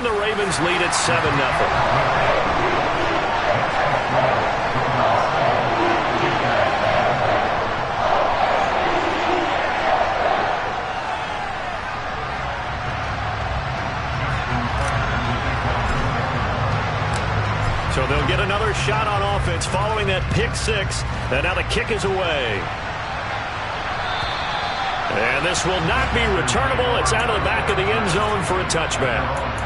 And the Ravens lead at 7-0. So they'll get another shot on offense following that pick six. And now the kick is away. And this will not be returnable. It's out of the back of the end zone for a touchback.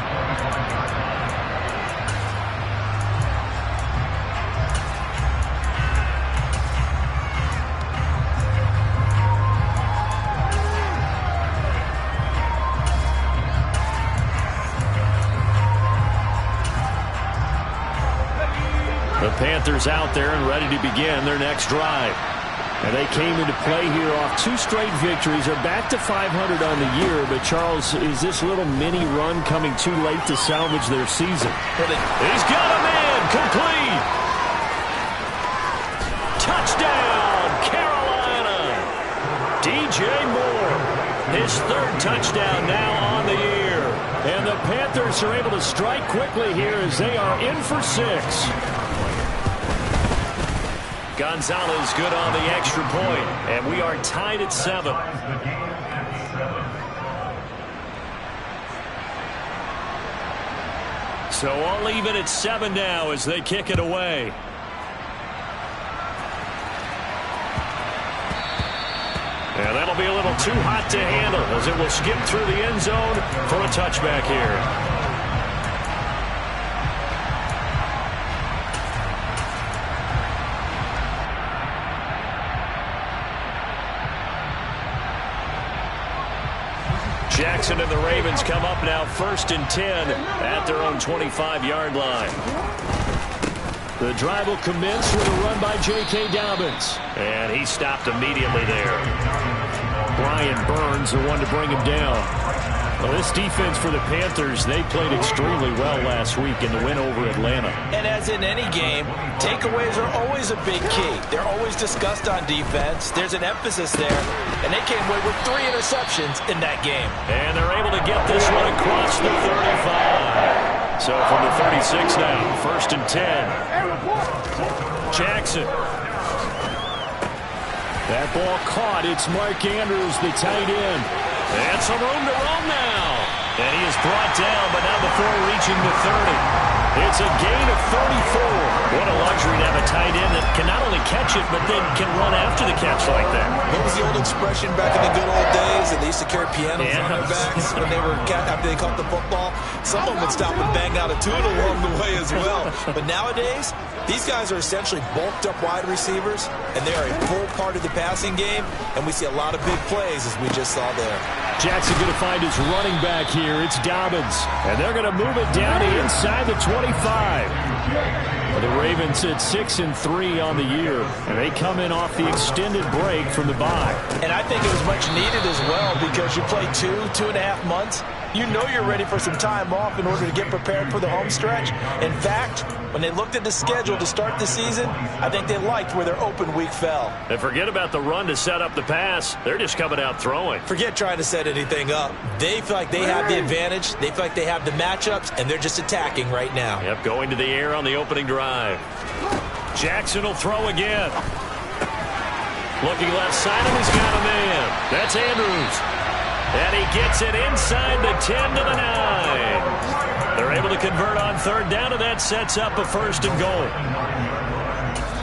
The Panthers out there and ready to begin their next drive. And they came into play here off 2 straight victories. They're back to 500 on the year. But, Charles, is this little mini run coming too late to salvage their season? He's got a man complete. Touchdown, Carolina. DJ Moore, his 3rd touchdown now on the year. And the Panthers are able to strike quickly here as they are in for 6. Gonzalez good on the extra point, and we are tied at 7. So all even at 7 now as they kick it away. And that'll be a little too hot to handle as it will skip through the end zone for a touchback here. Jackson and the Ravens come up now 1st and 10 at their own 25-yard line. The drive will commence with a run by J.K. Dobbins. And he stopped immediately there. Brian Burns, the one to bring him down. Well, this defense for the Panthers, they played extremely well last week in the win over Atlanta. And as in any game, takeaways are always a big key. They're always discussed on defense. There's an emphasis there. And they came away with 3 interceptions in that game. And they're able to get this one across the 35. So from the 36 now, 1st and 10. Jackson. That ball caught. It's Mark Andrews, the tight end. And some room to roam now. And he is brought down, but now before reaching the 30. It's a gain of 34. What a luxury to have a tight end that can not only catch it, but then can run after the catch like that. What was the old expression back in the good old days that they used to carry pianos on their backs when they were after they caught the football? Someone would stop and bang out a tune along the way as well. But nowadays, these guys are essentially bulked up wide receivers, and they are a full part of the passing game, and we see a lot of big plays as we just saw there. Jackson going to find his running back here. It's Dobbins. And they're going to move it down to inside the 25. The Ravens at 6-3 on the year. And they come in off the extended break from the bye. And I think it was much needed as well because you play 2.5 months. You know you're ready for some time off in order to get prepared for the home stretch. In fact, when they looked at the schedule to start the season, I think they liked where their open week fell. And forget about the run to set up the pass. They're just coming out throwing. Forget trying to set anything up. They feel like they have the advantage. They feel like they have the matchups, and they're just attacking right now. Yep, going to the air on the opening drive. Jackson will throw again. Looking left side, and he's got a man. That's Andrews. And he gets it inside the 10 to the 9. They're able to convert on 3rd down, and that sets up a 1st and goal.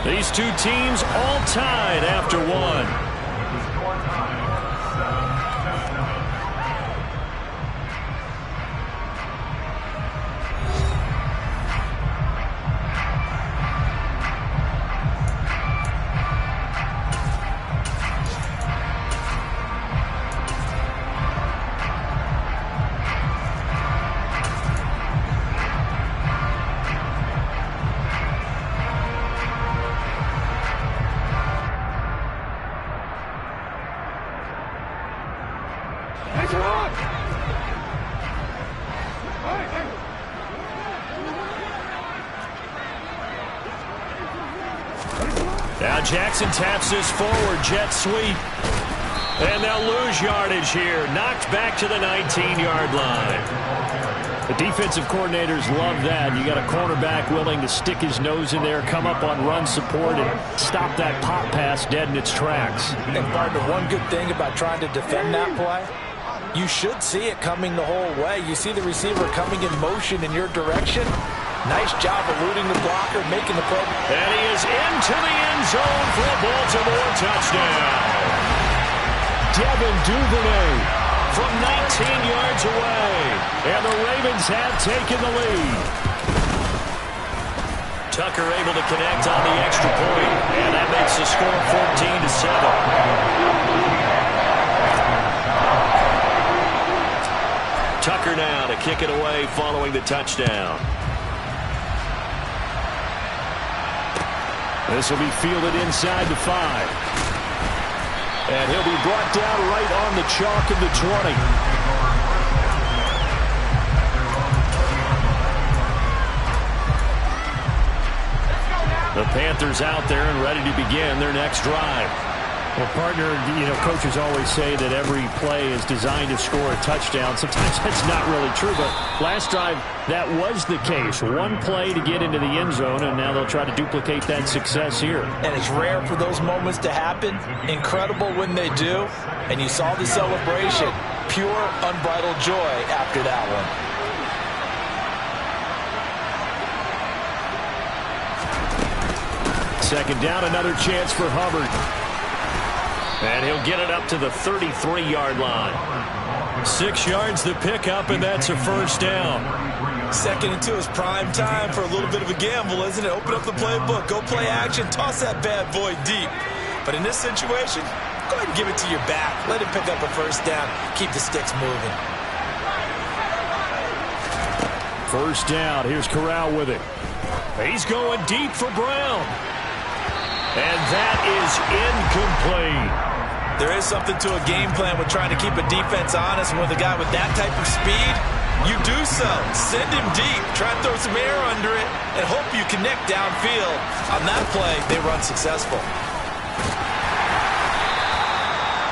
These two teams all tied after 1. Now Jackson taps this forward, jet sweep. And they'll lose yardage here. Knocked back to the 19-yard line. The defensive coordinators love that. You got a cornerback willing to stick his nose in there, come up on run support, and stop that pop pass dead in its tracks. And, partner, one good thing about trying to defend that play, you should see it coming the whole way. You see the receiver coming in motion in your direction. Nice job eluding the blocker, making the play. And he is into the end zone for a Baltimore touchdown. Devin Duvernay from 19 yards away. And the Ravens have taken the lead. Tucker able to connect on the extra point. And that makes the score 14-7. Tucker now to kick it away following the touchdown. This will be fielded inside the 5. And he'll be brought down right on the chalk of the 20. The Panthers out there and ready to begin their next drive. Well, partner, coaches always say that every play is designed to score a touchdown. Sometimes that's not really true, but last drive, that was the case. One play to get into the end zone, and now they'll try to duplicate that success here. And it's rare for those moments to happen. Incredible when they do. And you saw the celebration. Pure, unbridled joy after that one. Second down, another chance for Hubbard. And he'll get it up to the 33-yard line. 6 yards the pickup, and that's a first down. 2nd and 2 is prime time for a little bit of a gamble, isn't it? Open up the playbook, go play action, toss that bad boy deep. But in this situation, go ahead and give it to your back. Let him pick up a first down. Keep the sticks moving. First down. Here's Corral with it. He's going deep for Brown. And that is incomplete. There is something to a game plan with trying to keep a defense honest. And with a guy with that type of speed, you do so. Send him deep. Try and throw some air under it and hope you connect downfield. On that play, they run successful.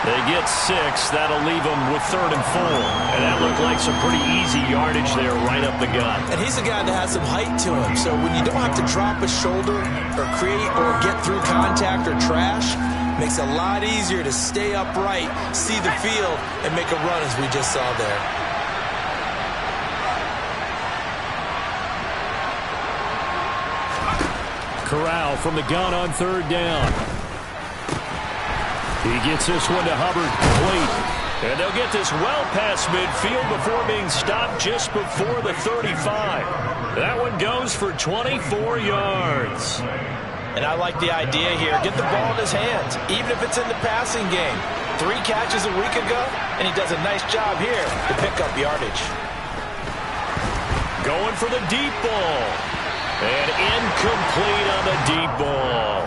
They get 6. That'll leave them with 3rd and 4. And that looked like some pretty easy yardage there right up the gut. And he's a guy that has some height to him. So when you don't have to drop a shoulder or create or get through contact or trash, makes it a lot easier to stay upright, see the field, and make a run as we just saw there. Corral from the gun on 3rd down. He gets this one to Hubbard, complete. And they'll get this well past midfield before being stopped just before the 35. That one goes for 24 yards. And I like the idea here. Get the ball in his hands, even if it's in the passing game. 3 catches a week ago, and he does a nice job here to pick up yardage. Going for the deep ball. And incomplete on the deep ball.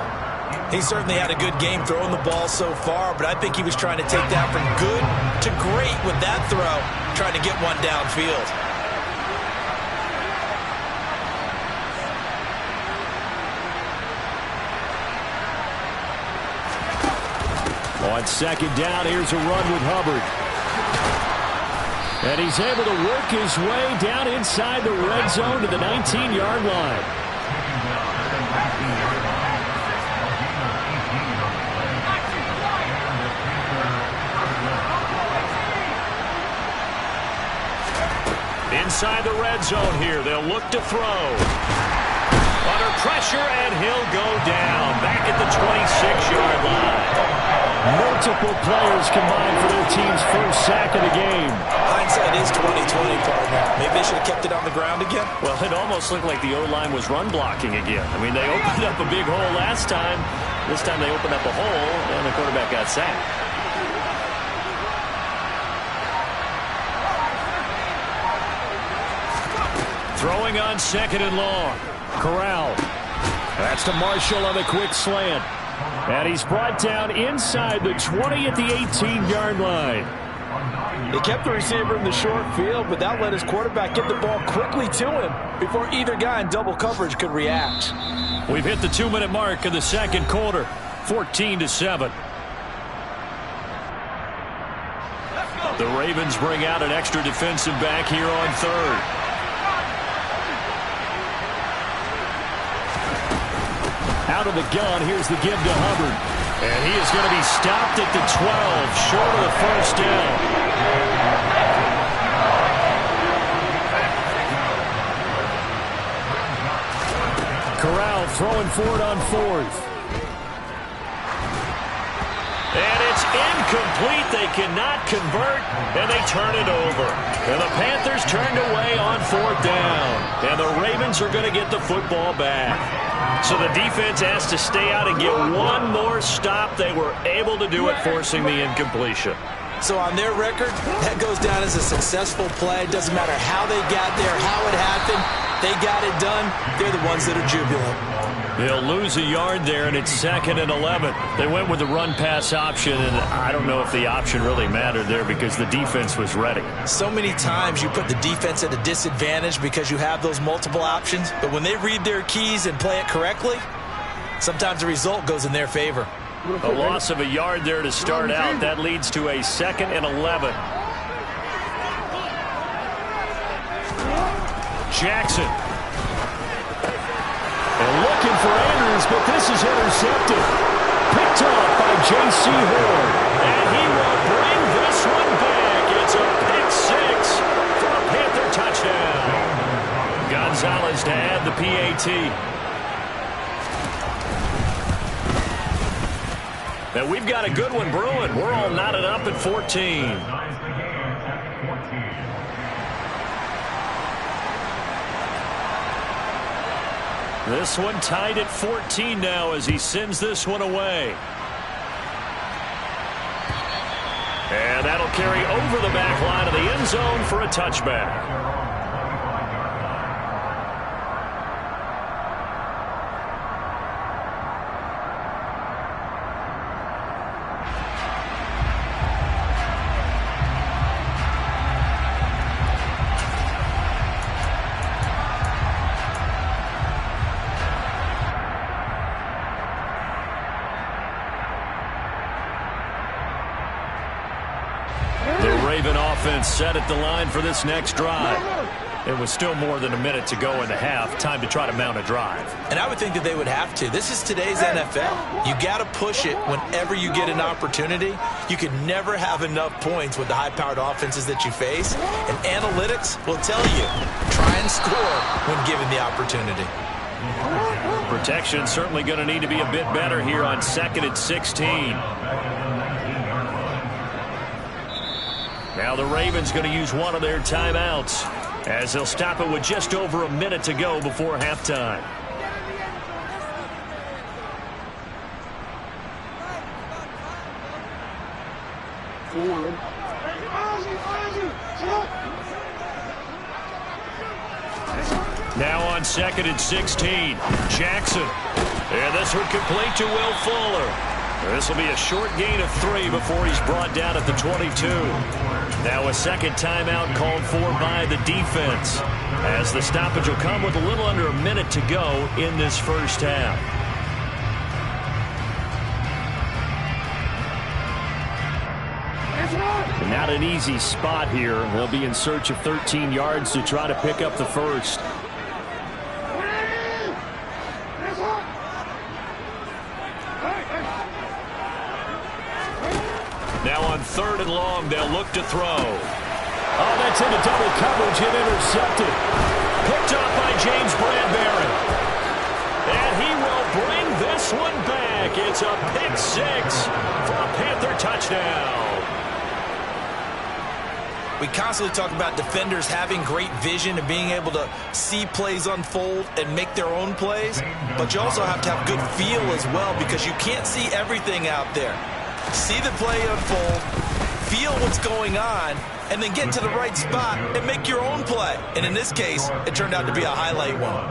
He certainly had a good game throwing the ball so far, but I think he was trying to take that from good to great with that throw, trying to get one downfield. On 2nd down, here's a run with Hubbard. And he's able to work his way down inside the red zone to the 19-yard line. Inside the red zone here, they'll look to throw. Under pressure, and he'll go down. Back at the 26-yard line. Multiple players combined for their team's first sack of the game. Hindsight is 20/20, partner. Maybe they should have kept it on the ground again. Well, it almost looked like the O-line was run blocking again. I mean, they opened up a big hole last time. This time they opened up a hole, and the quarterback got sacked. Throwing on 2nd and long. Corral. That's to Marshall on the quick slant. And he's brought down inside the 20 at the 18-yard line. He kept the receiver in the short field, but that let his quarterback get the ball quickly to him before either guy in double coverage could react. We've hit the 2-minute mark in the 2nd quarter, 14-7. The Ravens bring out an extra defensive back here on 3rd. Out of the gun, here's the give to Hubbard. And he is going to be stopped at the 12, short of the first down. Corral throwing for it on fourth. And it's incomplete. They cannot convert, and they turn it over. And the Panthers turned away on fourth down. And the Ravens are going to get the football back. So the defense has to stay out and get one more stop. They were able to do it, forcing the incompletion. So on their record, that goes down as a successful play. It doesn't matter how they got there, how it happened. They got it done. They're the ones that are jubilant. They'll lose a yard there, and it's 2nd and 11. They went with the run-pass option, and I don't know if the option really mattered there because the defense was ready. So many times you put the defense at a disadvantage because you have those multiple options, but when they read their keys and play it correctly, sometimes the result goes in their favor. A loss of a yard there to start out. That leads to a 2nd and 11. Jackson. And looking for Andrews, but this is intercepted. Picked off by J.C. Horn. And he will bring this one back. It's a pick six for a Panther touchdown. Gonzalez to add the PAT. Now we've got a good one brewing. We're all knotted up at 14. This one tied at 14 now as he sends this one away. And that'll carry over the back line of the end zone for a touchback. Set at the line for this next drive. It was still more than a minute to go in the half. Time to try to mount a drive. And I would think that they would have to. This is today's NFL. You got to push it whenever you get an opportunity. You can never have enough points with the high-powered offenses that you face. And analytics will tell you, try and score when given the opportunity. Protection certainly going to need to be a bit better here on 2nd and 16. Now the Ravens going to use one of their timeouts as they'll stop it with just over a minute to go before halftime. Now on 2nd and 16, Jackson. And this one complete to Will Fuller. This will be a short gain of 3 before he's brought down at the 22. Now a second timeout called for by the defense, as the stoppage will come with a little under a minute to go in this first half. Not an easy spot here. They'll be in search of 13 yards to try to pick up the first. Now on 3rd and long, they'll look to throw. Oh, that's into double coverage and intercepted. Picked off by James Bradbury. And he will bring this one back. It's a pick six for a Panther touchdown. We constantly talk about defenders having great vision and being able to see plays unfold and make their own plays. But you also have to have good feel as well, because you can't see everything out there. See the play unfold, feel what's going on, and then get to the right spot and make your own play. And in this case, it turned out to be a highlight one.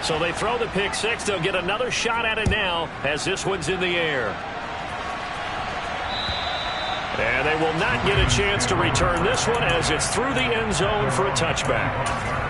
So they throw the pick six. They'll get another shot at it now as this one's in the air. And they will not get a chance to return this one as it's through the end zone for a touchback.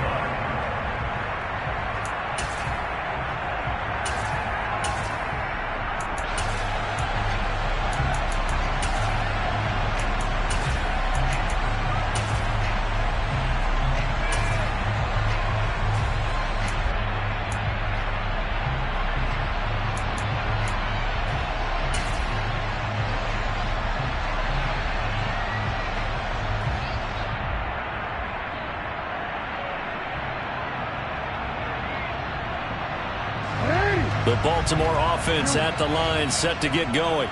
The Baltimore offense at the line, set to get going.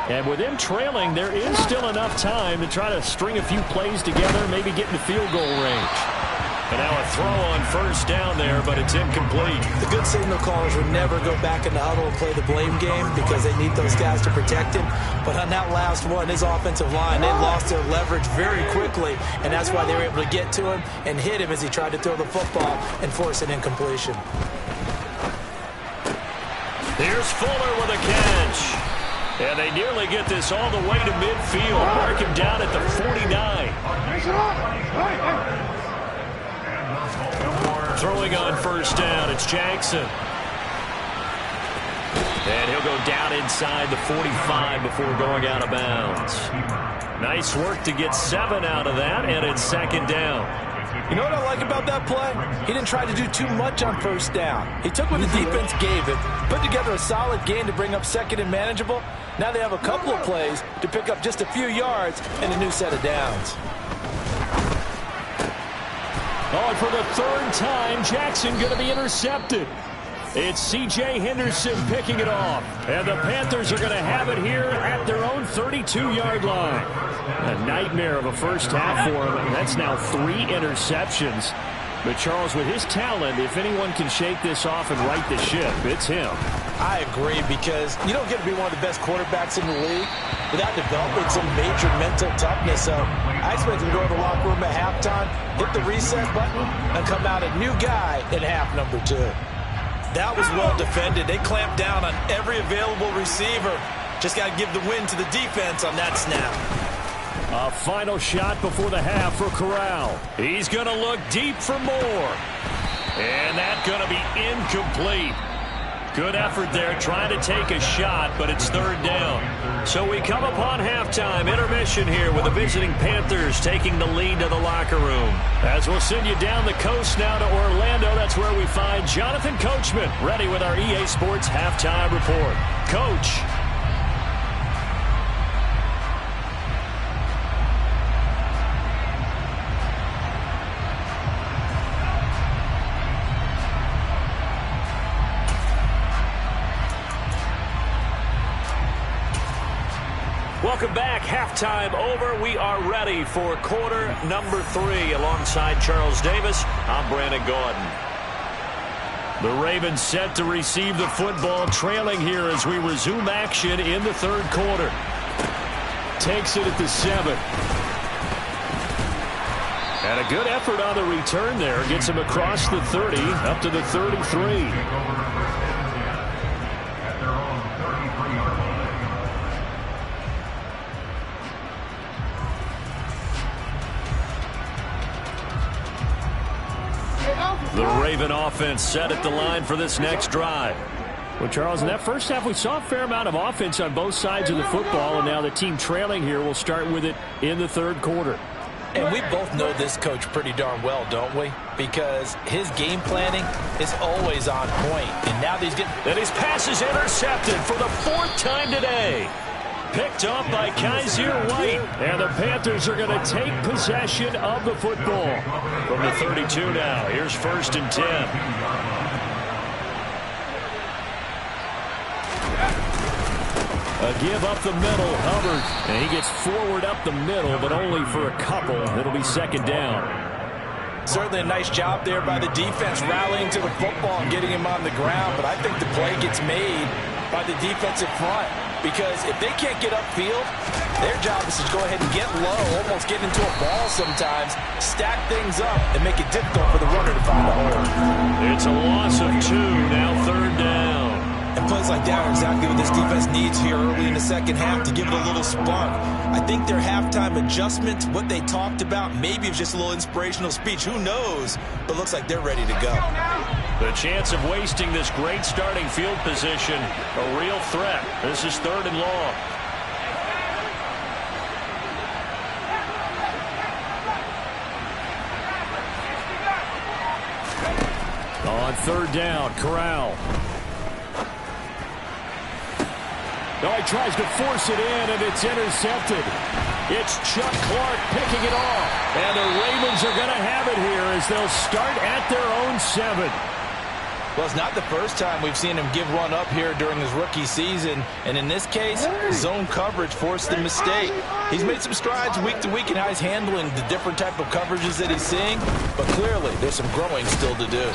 And with them trailing, there is still enough time to try to string a few plays together, maybe get in the field goal range. And now a throw on first down there, but it's incomplete. The good signal callers would never go back in the huddle and play the blame game because they need those guys to protect him. But on that last one, his offensive line, they lost their leverage very quickly, and that's why they were able to get to him and hit him as he tried to throw the football and force an incompletion. Here's Fuller with a catch. And they nearly get this all the way to midfield. Mark him down at the 49. Throwing on first down, it's Jackson. And he'll go down inside the 45 before going out of bounds. Nice work to get 7 out of that, and it's second down. You know what I like about that play? He didn't try to do too much on first down. He took what the defense gave him, put together a solid gain to bring up second and manageable. Now they have a couple of plays to pick up just a few yards and a new set of downs. Oh, and for the third time, Jackson going to be intercepted. It's C.J. Henderson picking it off. And the Panthers are going to have it here at their own 32-yard line. A nightmare of a first half for him. That's now 3 interceptions. But, Charles, with his talent, if anyone can shake this off and right the ship, it's him. I agree, because you don't get to be one of the best quarterbacks in the league without developing some major mental toughness. So I expect him to go to the locker room at halftime, hit the reset button, and come out a new guy in half number 2. That was well defended. They clamped down on every available receiver. Just got to give the win to the defense on that snap. A final shot before the half for Corral. He's going to look deep for more. And that's going to be incomplete. Good effort there trying to take a shot, but it's third down. So we come upon halftime intermission here with the visiting Panthers taking the lead to the locker room. As we'll send you down the coast now to Orlando, that's where we find Jonathan Coachman ready with our EA Sports halftime report. Coach. Welcome back. Halftime over. We are ready for quarter number 3 alongside Charles Davis. I'm Brandon Gaudin. The Ravens set to receive the football, trailing here as we resume action in the third quarter. Takes it at the 7. And a good effort on the return there. Gets him across the 30 up to the 33. The Raven offense set at the line for this next drive. Well, Charles, in that first half, we saw a fair amount of offense on both sides of the football, and now the team trailing here will start with it in the third quarter. And we both know this coach pretty darn well, don't we? Because his game planning is always on point. And now he's getting... And his pass is intercepted for the 4th time today. Picked off by Kaiser White. And the Panthers are going to take possession of the football. From the 32 now. Here's 1st and 10. A give up the middle, Hubbard. And he gets forward up the middle, but only for a couple. It'll be second down. Certainly a nice job there by the defense rallying to the football and getting him on the ground. But I think the play gets made by the defensive front. Because if they can't get upfield, their job is to go ahead and get low, almost get into a ball sometimes, stack things up, and make it difficult for the runner to find a hole. It's a loss of 2, now third down. And plays like that are exactly what this defense needs here early in the second half to give it a little spark. I think their halftime adjustment, what they talked about, maybe it's just a little inspirational speech. Who knows? But looks like they're ready to go. The chance of wasting this great starting field position, a real threat. This is 3rd and long. On 3rd down, Corral. No, he tries to force it in, and it's intercepted. It's Chuck Clark picking it off. And the Ravens are going to have it here as they'll start at their own 7. Well, it's not the first time we've seen him give one up here during his rookie season. And in this case, zone coverage forced the mistake. He's made some strides week to week in how he's handling the different type of coverages that he's seeing. But clearly, there's some growing still to do.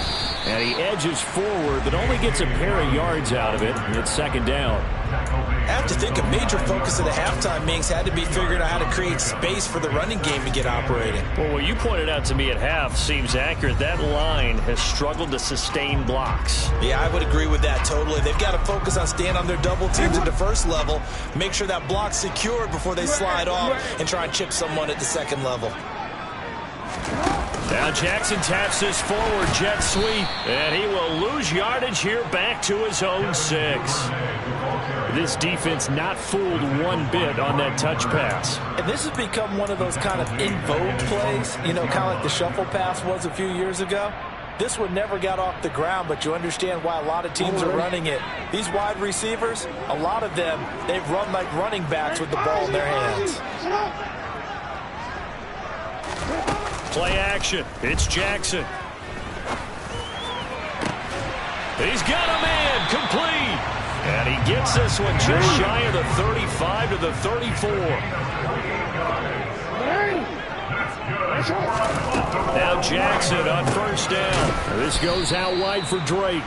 And he edges forward, but only gets a pair of yards out of it. And it's second down. I have to think a major focus of the halftime meetings had to be figuring out how to create space for the running game to get operating. Well, what you pointed out to me at half seems accurate. That line has struggled to sustain blocks. Yeah, I would agree with that totally. They've got to focus on staying on their double teams at the first level, make sure that block's secured before they slide off and try and chip someone at the second level. Now Jackson taps this forward jet sweep, and he will lose yardage here back to his own 6. This defense not fooled one bit on that touch pass. And this has become one of those kind of in vogue plays, you know, kind of like the shuffle pass was a few years ago. This one never got off the ground, but you understand why a lot of teams are running it. These wide receivers, a lot of them, they've run like running backs with the ball in their hands. Play action. It's Jackson. He's got a man complete. And he gets this one just shy of the 35 to the 34. Now Jackson on first down. This goes out wide for Drake.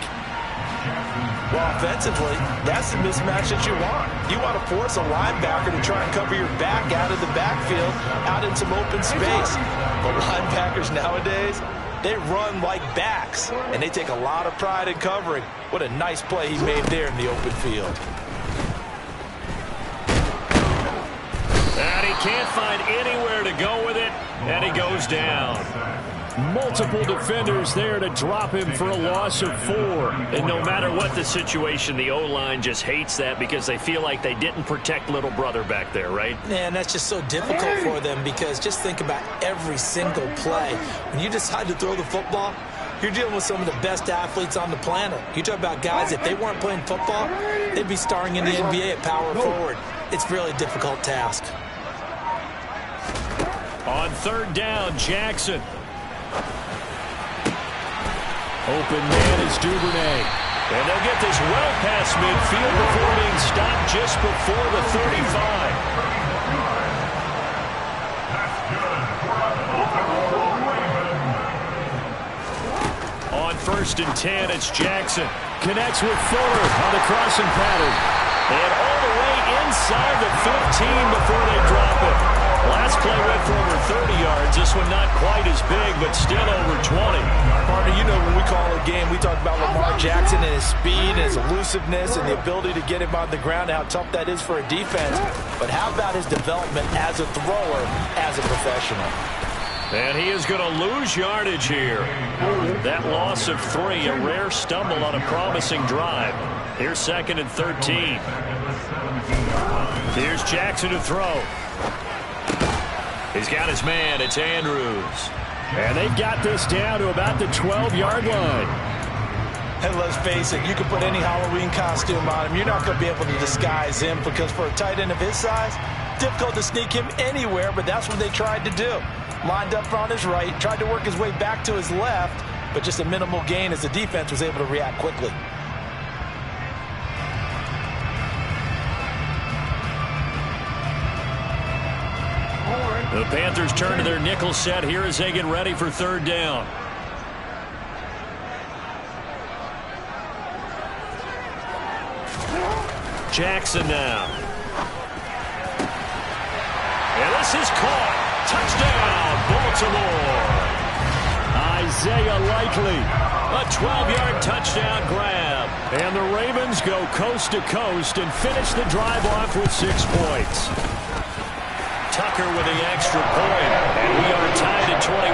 Well, offensively, that's the mismatch that you want. You want to force a linebacker to try and cover your back out of the backfield, out in some open space. But linebackers nowadays, they run like backs, and they take a lot of pride in covering. What a nice play he made there in the open field. And he can't find anywhere to go with it, and he goes down. Multiple defenders there to drop him for a loss of 4. And no matter what the situation, the O-line just hates that because they feel like they didn't protect little brother back there, right? Man, that's just so difficult for them because just think about every single play. When you decide to throw the football, you're dealing with some of the best athletes on the planet. You talk about guys, if they weren't playing football, they'd be starring in the NBA at power forward. It's a really difficult task. On third down, Jackson. Open man is Duvernay. And they'll get this well past midfield before being stopped just before the 35. On first and 10, it's Jackson. Connects with Fuller on the crossing pattern. And all the way inside the 15 before they drop it. Last play went for over 30 yards. This one not quite as big, but still over 20. Partner, you know when we call a game, we talk about Lamar Jackson and his speed and his elusiveness and the ability to get him on the ground, how tough that is for a defense. But how about his development as a thrower, as a professional? And he is going to lose yardage here. That loss of 3, a rare stumble on a promising drive. Here's second and 13. Here's Jackson to throw. He's got his man. It's Andrews. And they've got this down to about the 12-yard line. And let's face it, you can put any Halloween costume on him. You're not going to be able to disguise him because for a tight end of his size, difficult to sneak him anywhere, but that's what they tried to do. Lined up on his right, tried to work his way back to his left, but just a minimal gain as the defense was able to react quickly. The Panthers turn to their nickel set here as they get ready for third down. Jackson now. And this is caught. Touchdown, Baltimore. Isaiah Likely. A 12-yard touchdown grab. And the Ravens go coast to coast and finish the drive off with 6 points. Tucker with the extra point, and we are tied at 21.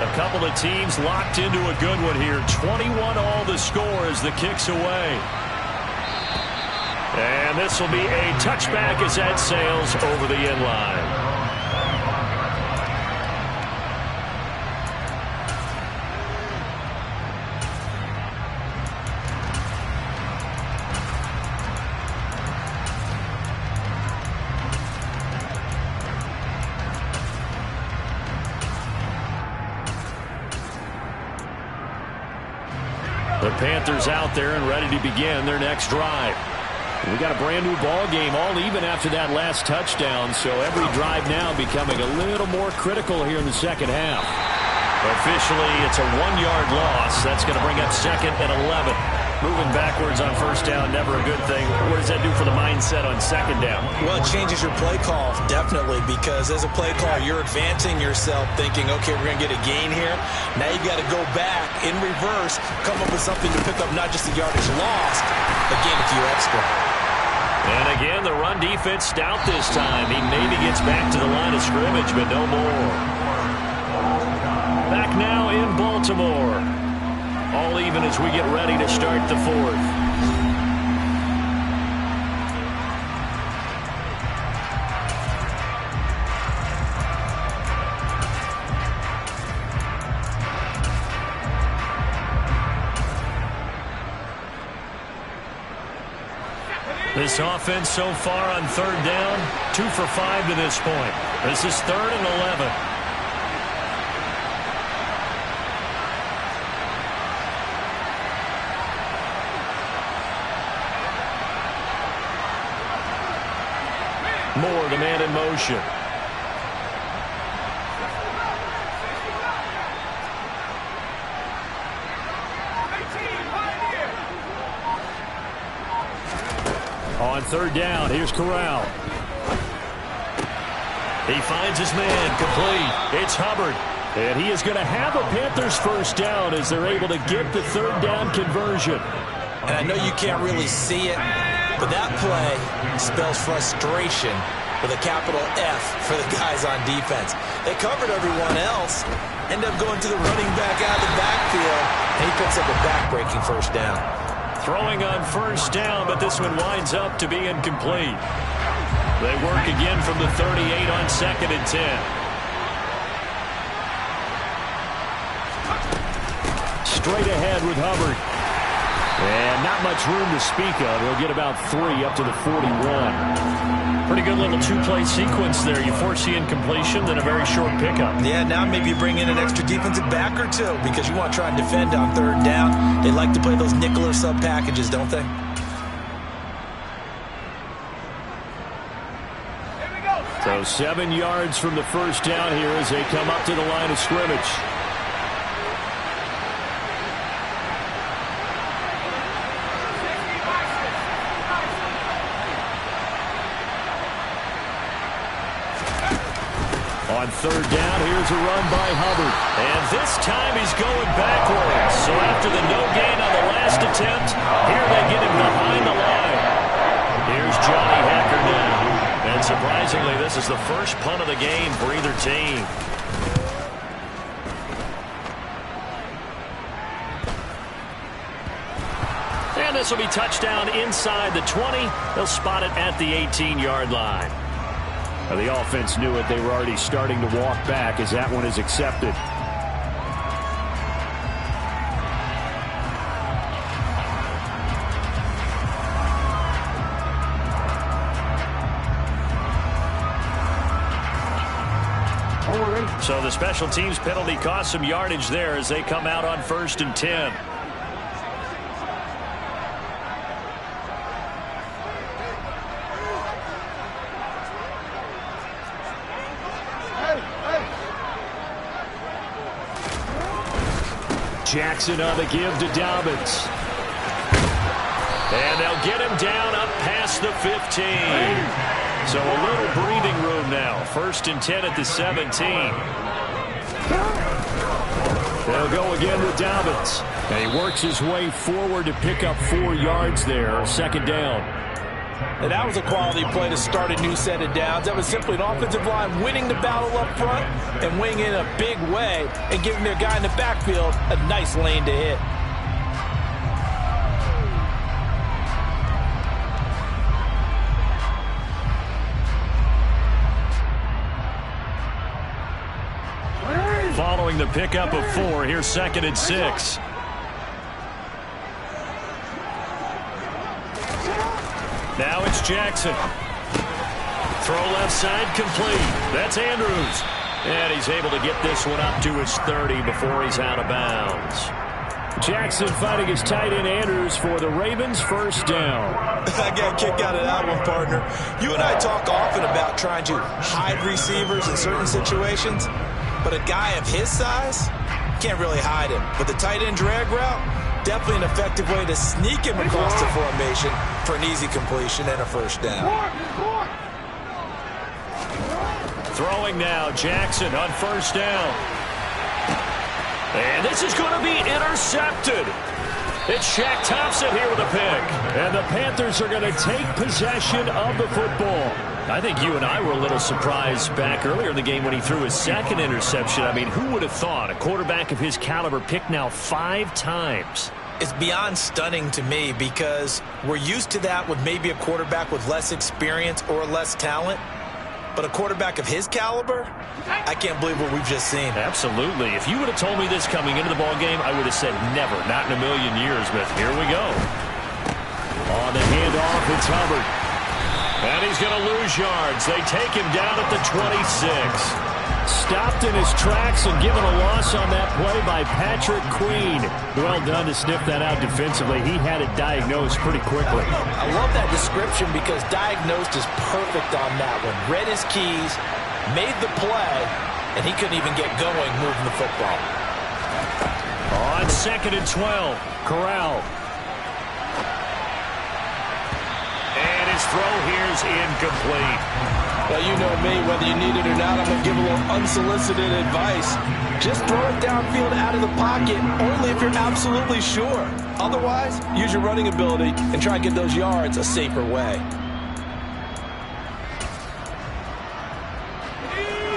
A couple of teams locked into a good one here. 21 all the score as the kick's away. And this will be a touchback as that sails over the end line. The Panthers out there and ready to begin their next drive. We got a brand new ball game, all even after that last touchdown, so every drive now becoming a little more critical here in the second half. Officially, it's a 1-yard loss. That's going to bring up 2nd and 11. Moving backwards on first down, never a good thing. What does that do for the mindset on second down? Well, it changes your play call, definitely, because as a play caller, you're advancing yourself thinking, okay, we're going to get a gain here. Now you've got to go back in reverse, come up with something to pick up not just the yardage lost, but gain a few extra. And again, the run defense stout this time. He maybe gets back to the line of scrimmage, but no more. Back now in Baltimore. All even as we get ready to start the fourth. This offense so far on third down, 2 for 5 to this point. This is 3rd and 11. Moore, the man in motion. On third down, here's Corral. He finds his man, complete. It's Hubbard. And he is going to have a Panthers first down as they're able to get the third down conversion. And I know you can't really see it, but that play spells frustration with a capital F for the guys on defense. They covered everyone else, end up going to the running back out of the backfield, and he picks up a back-breaking first down. Throwing on first down, but this one winds up to be incomplete. They work again from the 38 on 2nd and 10. Straight ahead with Hubbard. And not much room to speak of. He'll get about 3 up to the 41. Pretty good little 2-play sequence there. You force the incompletion, then a very short pickup. Yeah, now maybe you bring in an extra defensive back or two because you want to try and defend on third down. They like to play those nickel or sub packages, don't they? So 7 yards from the first down here as they come up to the line of scrimmage. On third down, here's a run by Hubbard. And this time he's going backwards. So after the no gain on the last attempt, here they get him behind the line. Here's Johnny Hacker now. And surprisingly, this is the first punt of the game for either team. And this will be touchdown inside the 20. They'll spot it at the 18-yard line. The offense knew it. They were already starting to walk back as that one is accepted. So the special teams penalty cost some yardage there as they come out on 1st and 10. Jackson on the give to Dobbins. And they'll get him down up past the 15. So a little breathing room now. 1st and 10 at the 17. They'll go again with Dobbins. And he works his way forward to pick up 4 yards there. 2nd down. And that was a quality play to start a new set of downs. That was simply an offensive line winning the battle up front and winning in a big way and giving their guy in the backfield a nice lane to hit. Following the pickup of 4, here's 2nd and 6. Now it's Jackson. Throw left side complete. That's Andrews. And he's able to get this one up to his 30 before he's out of bounds. Jackson fighting his tight end Andrews for the Ravens' first down. I got a kick out of that one, partner. You and I talk often about trying to hide receivers in certain situations, but a guy of his size can't really hide him. But the tight end drag route, definitely an effective way to sneak him across the formation for an easy completion and a first down. Throwing now, Jackson on first down. And this is going to be intercepted. It's Shaq Thompson here with a pick. And the Panthers are going to take possession of the football. I think you and I were a little surprised back earlier in the game when he threw his second interception. I mean, who would have thought a quarterback of his caliber picked now 5 times? It's beyond stunning to me because we're used to that with maybe a quarterback with less experience or less talent. But a quarterback of his caliber, I can't believe what we've just seen. Absolutely. If you would have told me this coming into the ballgame, I would have said never, not in a million years. But here we go. On the handoff, it's Hubbard. And he's going to lose yards. They take him down at the 26. Stopped in his tracks and given a loss on that play by Patrick Queen. Well done to sniff that out defensively. He had it diagnosed pretty quickly. I love that description because diagnosed is perfect on that one. Read his keys, made the play, and he couldn't even get going moving the football. On 2nd and 12, Corral. And his throw here is incomplete. Well, you know me, whether you need it or not, I'm going to give a little unsolicited advice. Just throw it downfield out of the pocket, only if you're absolutely sure. Otherwise, use your running ability and try and get those yards a safer way.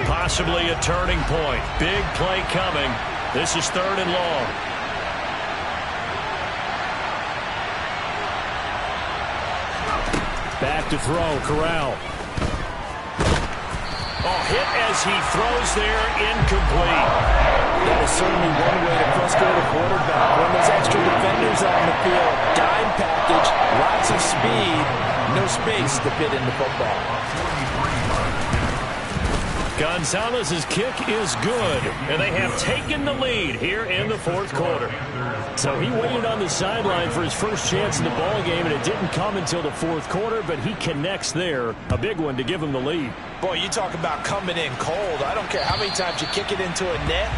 Possibly a turning point. Big play coming. This is 3rd and long. Back to throw, Corral. Oh, hit as he throws there, incomplete. That is certainly one way to frustrate a quarterback. When there's extra defenders on the field, dime package, lots of speed, no space to fit in the football. Gonzalez's kick is good, and they have taken the lead here in the 4th quarter. So he waited on the sideline for his first chance in the ball game, and it didn't come until the 4th quarter, but he connects there, a big one to give him the lead. Boy, you talk about coming in cold. I don't care how many times you kick it into a net.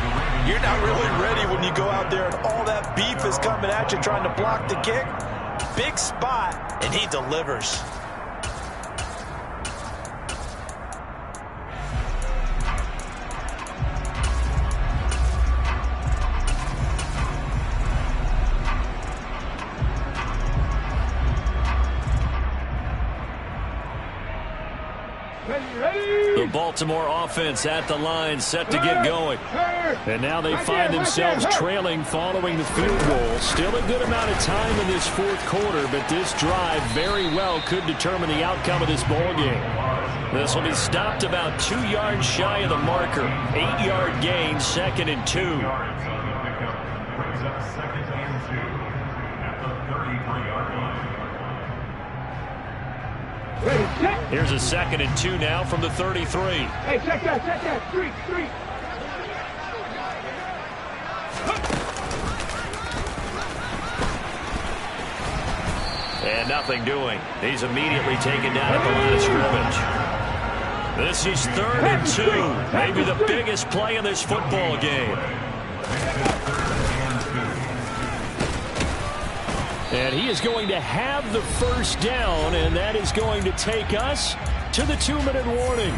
You're not really ready when you go out there and all that beef is coming at you trying to block the kick. Big spot, and he delivers. The Baltimore offense at the line, set to get going. And now they find themselves trailing following the field goal. Still a good amount of time in this 4th quarter, but this drive very well could determine the outcome of this ball game. This will be stopped about 2 yards shy of the marker. 8-yard gain, 2nd and 2. Here's a 2nd and 2 now from the 33. Hey, check that, street. And nothing doing. He's immediately taken down at the line of scrimmage. This is 3rd and 2. Maybe the biggest play in this football game. And he is going to have the first down, and that is going to take us to the 2-minute warning.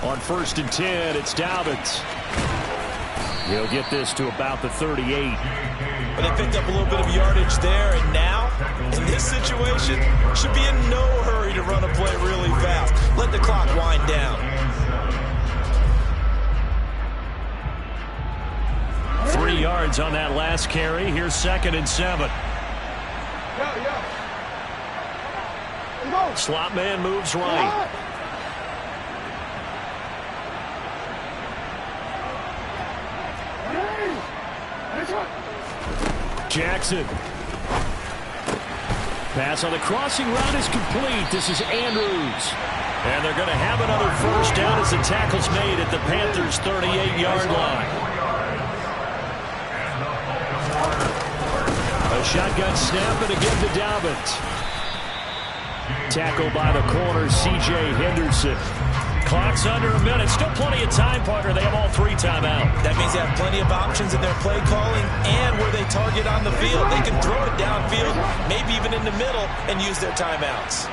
On 1st and 10, it's Dobbins. He'll get this to about the 38. But they picked up a little bit of yardage there, and now, in this situation, should be in no hurry to run a play really fast. Let the clock wind down. 3 yards on that last carry. Here's 2nd and 7. Slot man moves right. Jackson. pass on the crossing route is complete. This is Andrews. And they're going to have another first down as the tackle's made at the Panthers' 38-yard line. A shotgun snap and again to Dobbins. Tackle by the corner, C.J. Henderson. Clock's under a minute. Still plenty of time, partner. They have all 3 timeouts. That means they have plenty of options in their play calling and where they target on the field. They can throw it downfield, maybe even in the middle, and use their timeouts.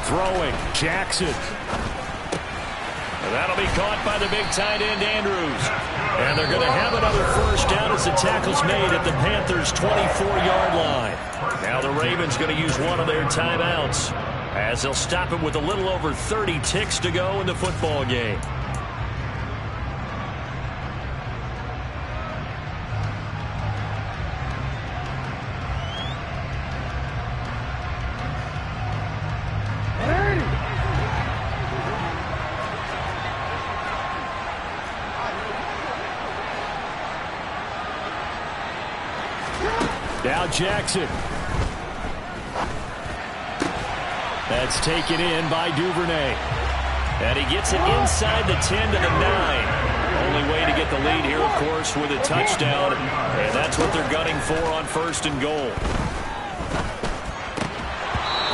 Throwing, Jackson. And that'll be caught by the big tight end, Andrews. And they're going to have another first down as the tackle's made at the Panthers' 24-yard line. Now the Ravens going to use one of their timeouts as they'll stop it with a little over 30 ticks to go in the football game. Now Jackson. That's taken in by Duvernay. And he gets it inside the 10 to the 9. Only way to get the lead here, of course, with a touchdown. And that's what they're gunning for on 1st and goal.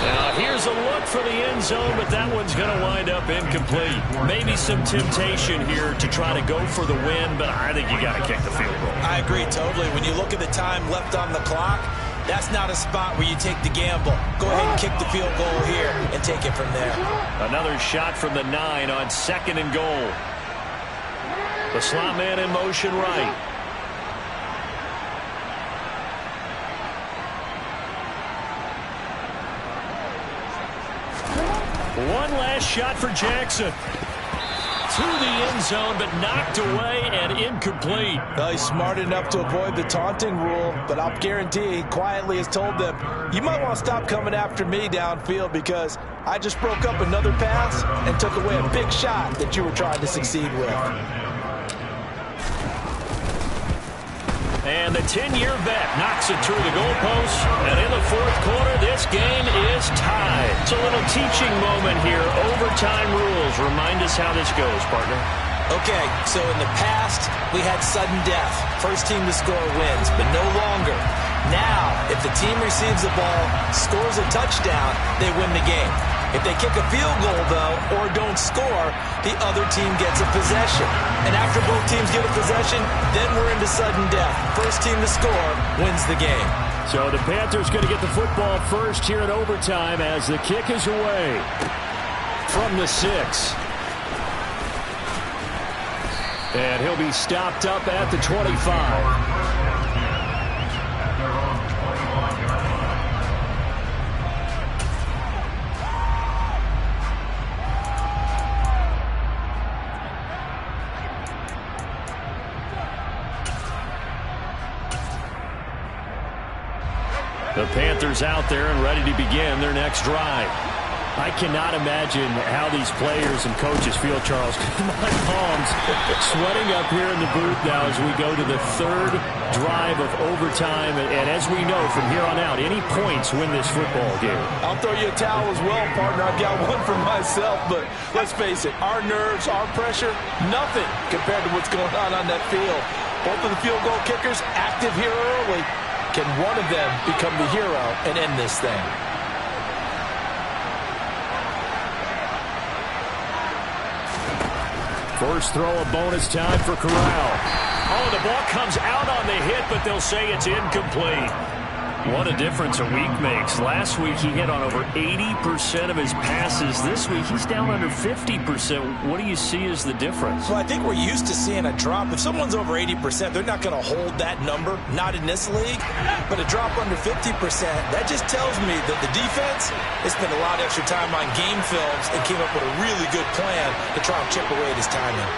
Now here's a look for the end zone, but that one's going to wind up incomplete. Maybe some temptation here to try to go for the win, but I think you got to kick the field goal. I agree totally. When you look at the time left on the clock, that's not a spot where you take the gamble. Go ahead and kick the field goal here and take it from there. Another shot from the 9 on 2nd and goal. The slot man in motion right. One last shot for Jackson. To the end zone, but knocked away and incomplete. Well, he's smart enough to avoid the taunting rule, but I'll guarantee he quietly has told them, you might want to stop coming after me downfield because I just broke up another pass and took away a big shot that you were trying to succeed with. And the 10-year vet knocks it through the goalpost. And in the 4th quarter, this game is tied. It's a little teaching moment here. Overtime rules. Remind us how this goes, partner. Okay, so in the past, we had sudden death. First team to score wins, but no longer. Now, if the team receives the ball, scores a touchdown, they win the game. If they kick a field goal, though, or don't score, the other team gets a possession. And after both teams get a possession, then we're into sudden death. First team to score wins the game. So the Panthers going to get the football first here in overtime as the kick is away from the 6. And he'll be stopped up at the 25. The Panthers out there and ready to begin their next drive. I cannot imagine how these players and coaches feel, Charles. My palms sweating up here in the booth now as we go to the 3rd drive of overtime. And as we know from here on out, any points win this football game. I'll throw you a towel as well, partner. I've got one for myself, but let's face it, our nerves, our pressure, nothing compared to what's going on that field. Both of the field goal kickers active here early. Can one of them become the hero and end this thing? First throw of bonus time for Corral. Oh, the ball comes out on the hit, but they'll say it's incomplete. What a difference a week makes. Last week he hit on over 80% of his passes. This week he's down under 50%. What do you see as the difference? Well, I think we're used to seeing a drop. If someone's over 80%, they're not going to hold that number. Not in this league. But a drop under 50%, that just tells me that the defense has spent a lot of extra time on game films and came up with a really good plan to try and chip away at his timing.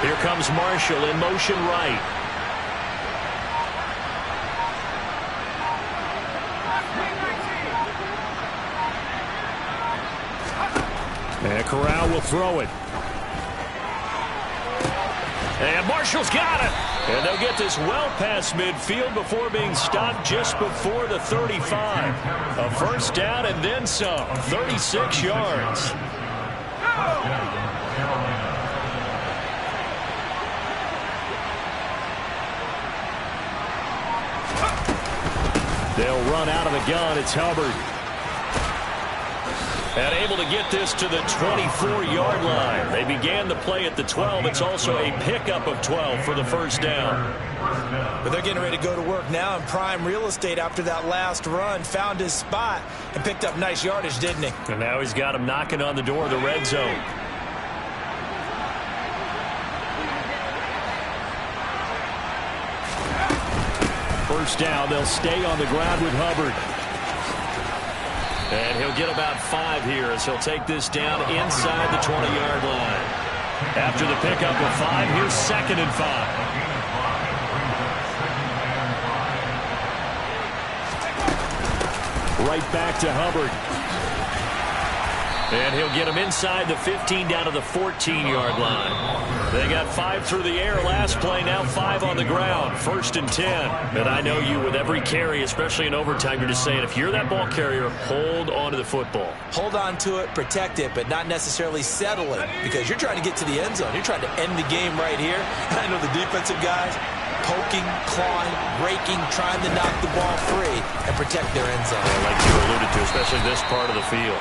Here comes Marshall in motion right. And Corral will throw it. And Marshall's got it. And they'll get this well past midfield before being stopped just before the 35. A first down and then some. 36 yards. They'll run out of the gun. It's Hubbard. And able to get this to the 24-yard line. They began the play at the 12. It's also a pickup of 12 for the first down. But they're getting ready to go to work now in prime real estate after that last run. Found his spot and picked up nice yardage, didn't he? And now he's got him knocking on the door of the red zone. First down, they'll stay on the ground with Hubbard. And he'll get about 5 here as he'll take this down inside the 20-yard line. After the pickup of 5, here's 2nd and 5. Right back to Hubbard. And he'll get him inside the 15 down to the 14-yard line. They got 5 through the air last play, now 5 on the ground. 1st and 10. And I know you with every carry, especially in overtime, you're just saying if you're that ball carrier, hold on to the football. Hold on to it, protect it, but not necessarily settle it because you're trying to get to the end zone. You're trying to end the game right here. And I know the defensive guys poking, clawing, breaking, trying to knock the ball free and protect their end zone. Like you alluded to, especially this part of the field.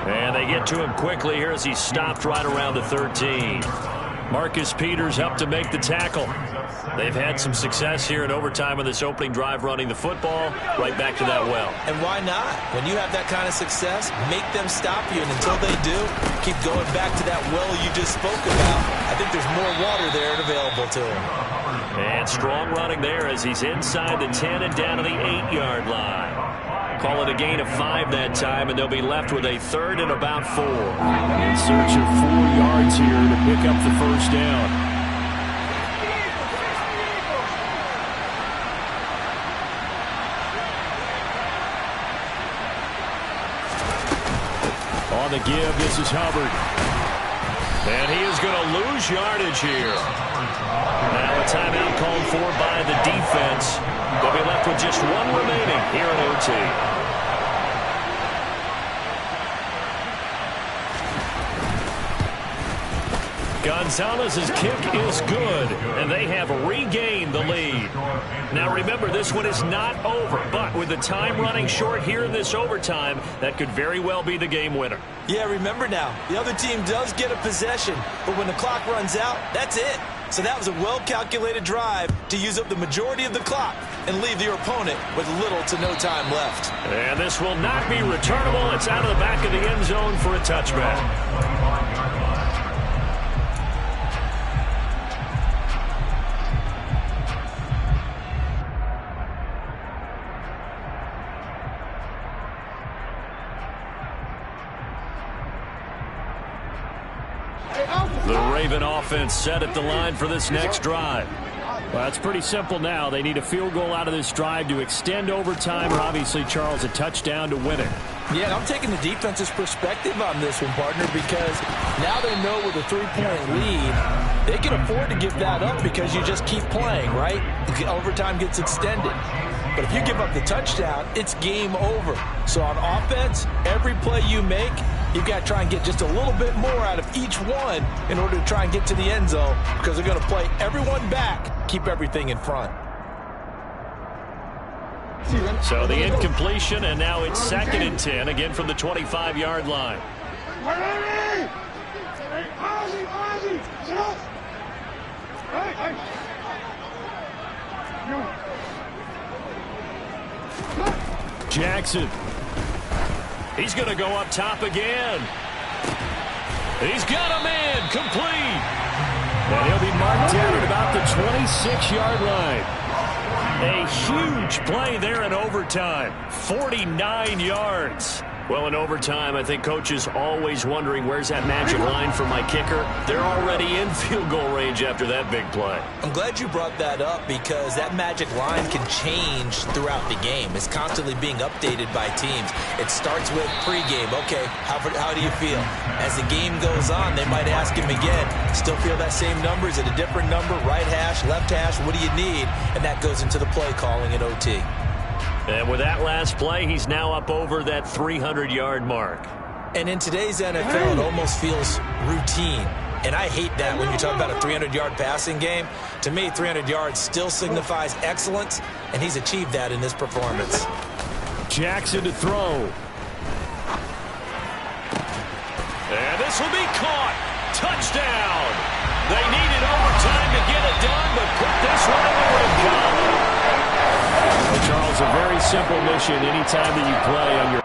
And they get to him quickly here as he's stopped right around the 13. Marcus Peters up to make the tackle. They've had some success here in overtime on this opening drive running the football. Right back to that well. And why not? When you have that kind of success, make them stop you. And until they do, keep going back to that well you just spoke about. I think there's more water there available to him. And strong running there as he's inside the 10 and down to the 8-yard line. Call it a gain of 5 that time, and they'll be left with a 3rd and about 4. In search of 4 yards here to pick up the first down. On the give, this is Hubbard. And he is going to lose yardage here. Now a timeout called for by the defense. They'll be left with just 1 remaining here in OT. Gonzalez's kick is good, and they have regained the lead. Now remember, this one is not over, but with the time running short here in this overtime, that could very well be the game winner. Yeah, remember now, the other team does get a possession, but when the clock runs out, that's it. So that was a well-calculated drive to use up the majority of the clock and leave your opponent with little to no time left. And this will not be returnable. It's out of the back of the end zone for a touchback. The Raven offense set at the line for this next drive. Well, it's pretty simple now. They need a field goal out of this drive to extend overtime, or obviously, Charles, a touchdown to win it. Yeah, I'm taking the defense's perspective on this one, partner, because now they know with a 3-point lead, they can afford to give that up because you just keep playing, right? The overtime gets extended. But if you give up the touchdown, it's game over. So on offense, every play you make, you've got to try and get just a little bit more out of each one in order to try and get to the end zone because they're going to play everyone back, keep everything in front. So the incompletion, and now it's 2nd and 10, again from the 25-yard line. Jackson. He's going to go up top again. He's got a man complete. And he'll be marked down at about the 26-yard line. A huge play there in overtime. 49 yards. Well, in overtime, I think coaches always wondering where's that magic line for my kicker. They're already in field goal range after that big play. I'm glad you brought that up because that magic line can change throughout the game. It's constantly being updated by teams. It starts with pregame. Okay, how do you feel? As the game goes on, they might ask him again, still feel that same number? Is it a different number? Right hash, left hash, what do you need? And that goes into the play calling at OT. And with that last play, he's now up over that 300-yard mark. And in today's NFL, it almost feels routine. And I hate that when you talk about a 300-yard passing game. To me, 300 yards still signifies excellence, and he's achieved that in this performance. Jackson to throw. And this will be caught. Touchdown. They needed overtime to get it done, but put this one away. Charles, a very simple mission anytime that you play on your